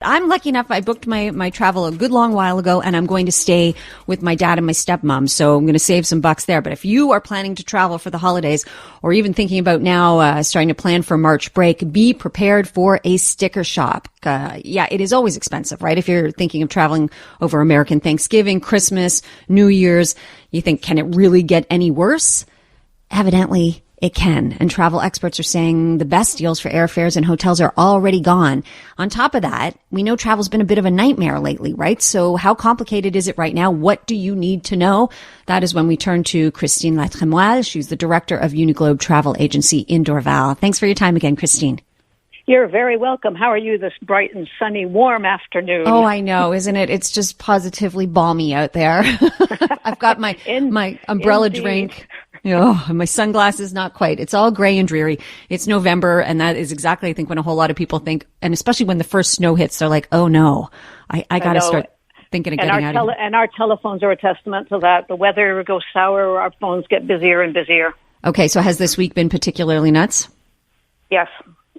I'm lucky enough. I booked my travel a good long while ago, and I'm going to stay with my dad and my stepmom. So I'm going to save some bucks there. But if you are planning to travel for the holidays, or even thinking about now starting to plan for March break, be prepared for a sticker shock. Yeah, it is always expensive, right? If you're thinking of traveling over American Thanksgiving, Christmas, New Year's, you think, can it really get any worse? Evidently, it can. And travel experts are saying the best deals for airfares and hotels are already gone. On top of that, we know travel's been a bit of a nightmare lately, right? So how complicated is it right now? What do you need to know? That is when we turn to Christine LATREMOILLE. She's the director of Uniglobe Travel Agency in Dorval. Thanks for your time again, Christine. You're very welcome. How are you this bright and sunny, warm afternoon? Oh, I know, isn't it? It's just positively balmy out there. I've got my umbrella drink. Oh, my sunglasses, not quite. It's all gray and dreary. It's November, and that is exactly, I think, when a whole lot of people think, and especially when the first snow hits, they're like, oh no, I got to start thinking of getting out of here. And our telephones are a testament to that. The weather goes sour, our phones get busier and busier. Okay, so has this week been particularly nuts? Yes.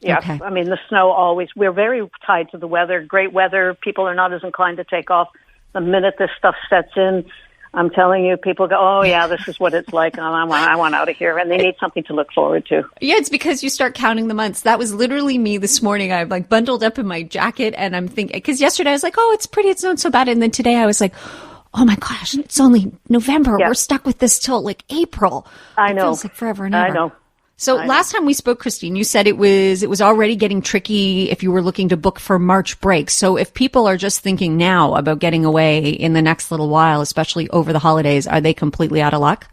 Okay. I mean, the snow always, we're very tied to the weather. Great weather, people are not as inclined to take off. The minute this stuff sets in, I'm telling you, people go, oh, yeah, this is what it's like. I want out of here. And they need something to look forward to. Yeah, it's because you start counting the months. That was literally me this morning. I'm like bundled up in my jacket and I'm thinking, because yesterday I was like, oh, it's pretty. It's not so bad. And then today I was like, oh, my gosh, it's only November. Yeah. We're stuck with this till like April. I know. It feels like forever and ever. I know. So last time we spoke, Christine, you said it was already getting tricky if you were looking to book for March break. So if people are just thinking now about getting away in the next little while, especially over the holidays, are they completely out of luck?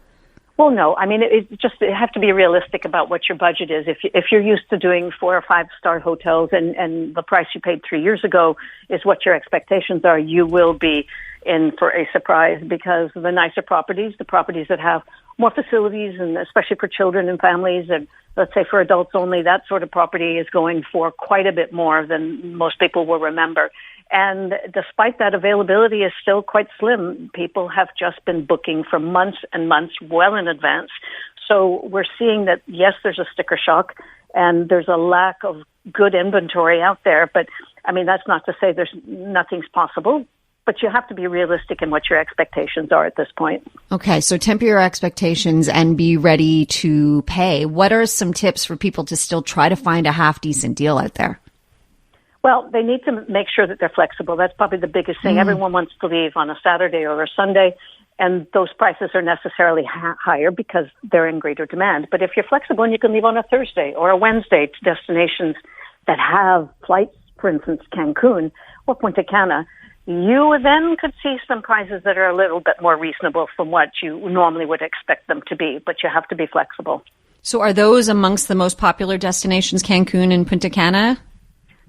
Well, no. I mean, it have to be realistic about what your budget is. If you're used to doing 4 or 5-star hotels and the price you paid 3 years ago is what your expectations are, you will be in for a surprise, because the nicer properties, the properties that have more facilities, and especially for children and families, and let's say for adults only, that sort of property is going for quite a bit more than most people will remember. And despite that, availability is still quite slim. People have just been booking for months and months well in advance. So we're seeing that, yes, there's a sticker shock and there's a lack of good inventory out there. But I mean, that's not to say nothing's possible. But you have to be realistic in what your expectations are at this point. Okay, so temper your expectations and be ready to pay. What are some tips for people to still try to find a half-decent deal out there? Well, they need to make sure that they're flexible. That's probably the biggest thing. Everyone wants to leave on a Saturday or a Sunday, and those prices are necessarily higher because they're in greater demand. But if you're flexible and you can leave on a Thursday or a Wednesday to destinations that have flights, for instance, Cancun or Punta Cana, you then could see some prices that are a little bit more reasonable from what you normally would expect them to be, but you have to be flexible. So are those amongst the most popular destinations, Cancun and Punta Cana?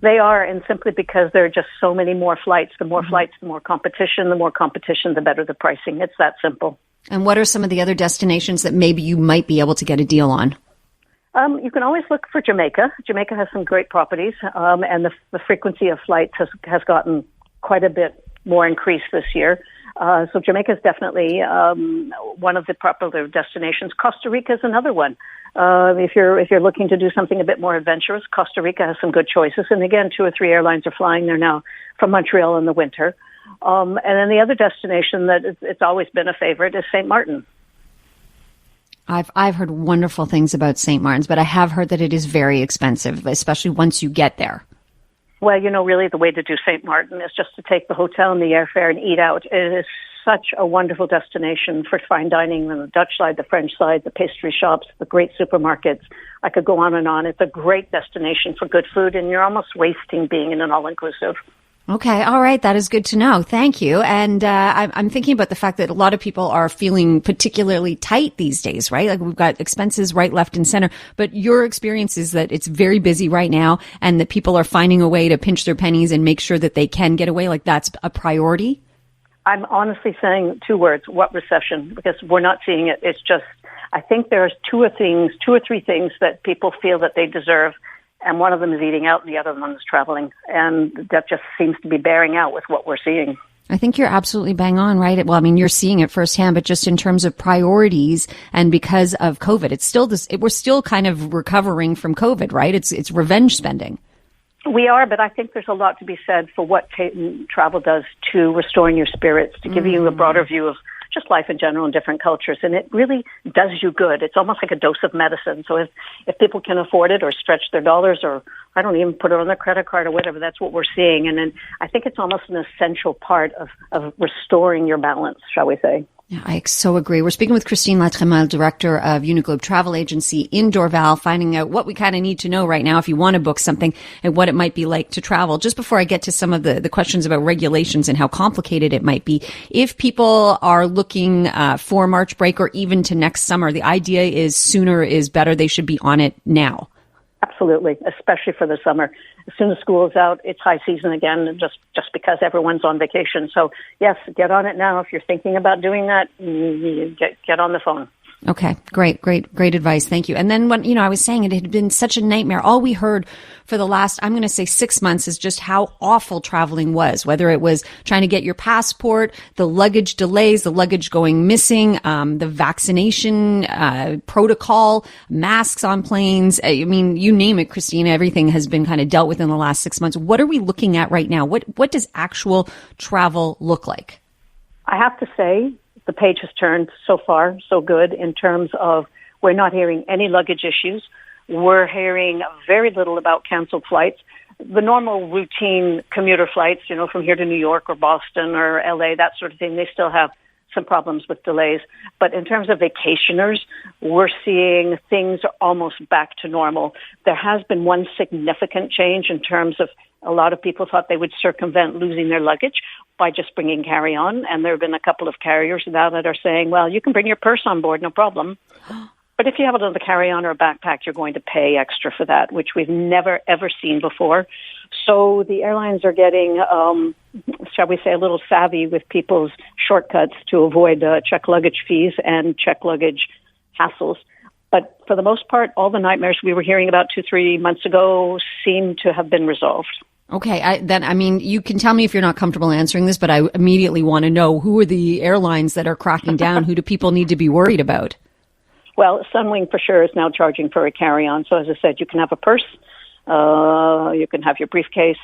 They are, and simply because there are just so many more flights. The more flights, the more competition. The more competition, the better the pricing. It's that simple. And what are some of the other destinations that maybe you might be able to get a deal on? You can always look for Jamaica. Jamaica has some great properties, and the frequency of flights has gotten quite a bit more increased this year. So Jamaica is definitely one of the popular destinations. Costa Rica is another one. If you're looking to do something a bit more adventurous, Costa Rica has some good choices. And again, 2 or 3 airlines are flying there now from Montreal in the winter. And then the other destination that it's always been a favorite is St. Martin. I've heard wonderful things about St. Martin's, but I have heard that it is very expensive, especially once you get there. Well, really the way to do St. Martin is just to take the hotel and the airfare and eat out. It is such a wonderful destination for fine dining on the Dutch side, the French side, the pastry shops, the great supermarkets. I could go on and on. It's a great destination for good food, and you're almost wasting being in an all-inclusive. Okay. All right. That is good to know. Thank you. And I'm thinking about the fact that a lot of people are feeling particularly tight these days, right? Like we've got expenses right, left, and center. But your experience is that it's very busy right now and that people are finding a way to pinch their pennies and make sure that they can get away. Like that's a priority? I'm honestly saying 2 words, what recession? Because we're not seeing it. It's just, I think there's 2 or 3 things that people feel that they deserve. And one of them is eating out and the other one is traveling. And that just seems to be bearing out with what we're seeing. I think you're absolutely bang on, right? Well, I mean, you're seeing it firsthand, but just in terms of priorities and because of COVID, it's still we're still kind of recovering from COVID, right? It's revenge spending. We are, but I think there's a lot to be said for what travel does to restoring your spirits, to giving you a broader view of just life in general in different cultures. And it really does you good. It's almost like a dose of medicine. So if people can afford it or stretch their dollars, or I don't even put it on their credit card or whatever, that's what we're seeing. And then I think it's almost an essential part of restoring your balance, shall we say. Yeah, I so agree. We're speaking with Christine LATREMOILLE, director of Uniglobe Travel Agency in Dorval, finding out what we kind of need to know right now if you want to book something and what it might be like to travel. Just before I get to some of the questions about regulations and how complicated it might be, if people are looking for March break or even to next summer, the idea is sooner is better. They should be on it now. Absolutely, especially for the summer. As soon as school is out, it's high season again, just because everyone's on vacation. So, yes, get on it now. If you're thinking about doing that, get on the phone. Okay, great advice. Thank you. And then when, I was saying it had been such a nightmare. All we heard for the last, I'm going to say 6 months is just how awful traveling was, whether it was trying to get your passport, the luggage delays, the luggage going missing, the vaccination, protocol, masks on planes. I mean, you name it, Christina, everything has been kind of dealt with in the last 6 months. What are we looking at right now? What does actual travel look like? I have to say, the page has turned so far, so good in terms of we're not hearing any luggage issues. We're hearing very little about canceled flights. The normal routine commuter flights, from here to New York or Boston or LA, that sort of thing, they still have some problems with delays. But in terms of vacationers, we're seeing things are almost back to normal. There has been one significant change in terms of a lot of people thought they would circumvent losing their luggage by just bringing carry-on. And there have been a couple of carriers now that are saying, well, you can bring your purse on board, no problem. But if you have another carry-on or a backpack, you're going to pay extra for that, which we've never, ever seen before. So the airlines are getting, shall we say, a little savvy with people's shortcuts to avoid check luggage fees and check luggage hassles. But for the most part, all the nightmares we were hearing about 2-3 months ago seem to have been resolved. Okay, you can tell me if you're not comfortable answering this, but I immediately want to know, who are the airlines that are cracking down? Who do people need to be worried about? Well, Sunwing for sure is now charging for a carry-on. So as I said, you can have a purse, you can have your briefcase,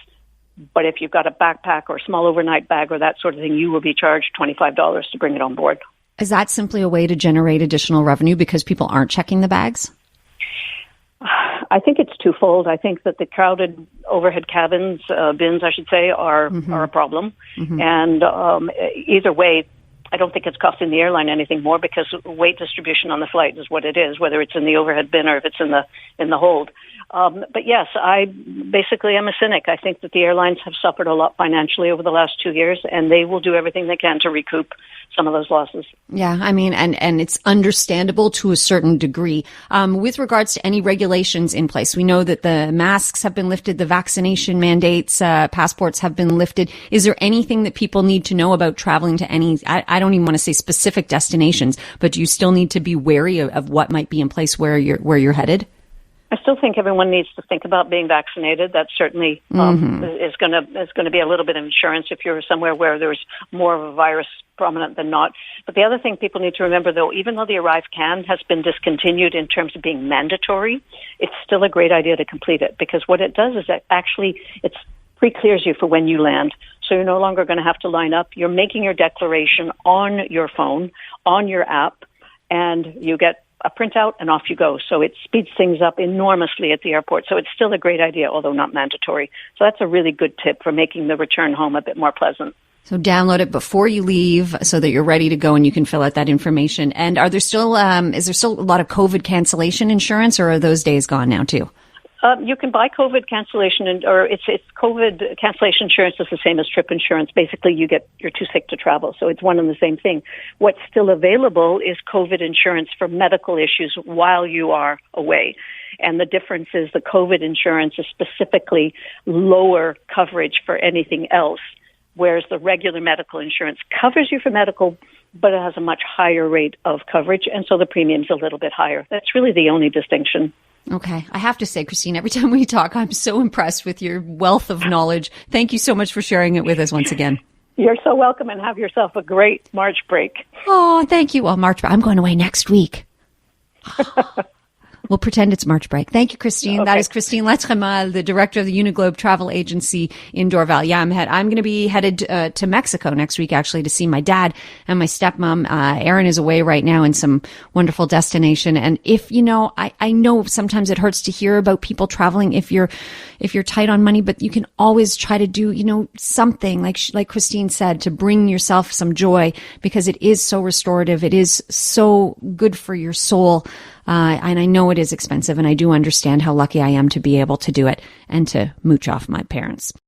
but if you've got a backpack or a small overnight bag or that sort of thing, you will be charged $25 to bring it on board. Is that simply a way to generate additional revenue because people aren't checking the bags? I think it's twofold. I think that the crowded overhead cabins, bins, I should say, are a problem. Mm-hmm. And either way, I don't think it's costing the airline anything more because weight distribution on the flight is what it is, whether it's in the overhead bin or if it's in the hold. But yes, I basically am a cynic. I think that the airlines have suffered a lot financially over the last 2 years, and they will do everything they can to recoup some of those losses. Yeah, I mean, and it's understandable to a certain degree. With regards to any regulations in place, we know that the masks have been lifted, the vaccination mandates, passports have been lifted. Is there anything that people need to know about traveling to any, I don't even want to say specific destinations, but do you still need to be wary of what might be in place where you're headed? I still think everyone needs to think about being vaccinated. That certainly is going to be a little bit of insurance if you're somewhere where there's more of a virus prominent than not. But the other thing people need to remember, though, even though the Arrive Can has been discontinued in terms of being mandatory, it's still a great idea to complete it because what it does is that actually it pre-clears you for when you land. So you're no longer going to have to line up. You're making your declaration on your phone, on your app, and you get a printout and off you go. So it speeds things up enormously at the airport. So it's still a great idea, although not mandatory. So that's a really good tip for making the return home a bit more pleasant. So download it before you leave so that you're ready to go and you can fill out that information. And are there still, is there still a lot of COVID cancellation insurance, or are those days gone now too? You can buy COVID cancellation, or it's COVID cancellation insurance is the same as trip insurance. Basically, you're too sick to travel, so it's one and the same thing. What's still available is COVID insurance for medical issues while you are away. And the difference is the COVID insurance is specifically lower coverage for anything else, whereas the regular medical insurance covers you for medical, but it has a much higher rate of coverage, and so the premium's a little bit higher. That's really the only distinction. Okay. I have to say, Christine, every time we talk, I'm so impressed with your wealth of knowledge. Thank you so much for sharing it with us once again. You're so welcome, and have yourself a great March break. Oh, thank you. Well, I'm going away next week. We'll pretend it's March break. Thank you, Christine. Okay. That is Christine LATREMOILLE, the director of the Uniglobe travel agency in Dorval. Yeah, I'm going to be headed to Mexico next week, actually, to see my dad and my stepmom. Aaron is away right now in some wonderful destination. And if, I know sometimes it hurts to hear about people traveling if you're tight on money, but you can always try to do, something like Christine said, to bring yourself some joy, because it is so restorative. It is so good for your soul. And I know it is expensive, and I do understand how lucky I am to be able to do it and to mooch off my parents.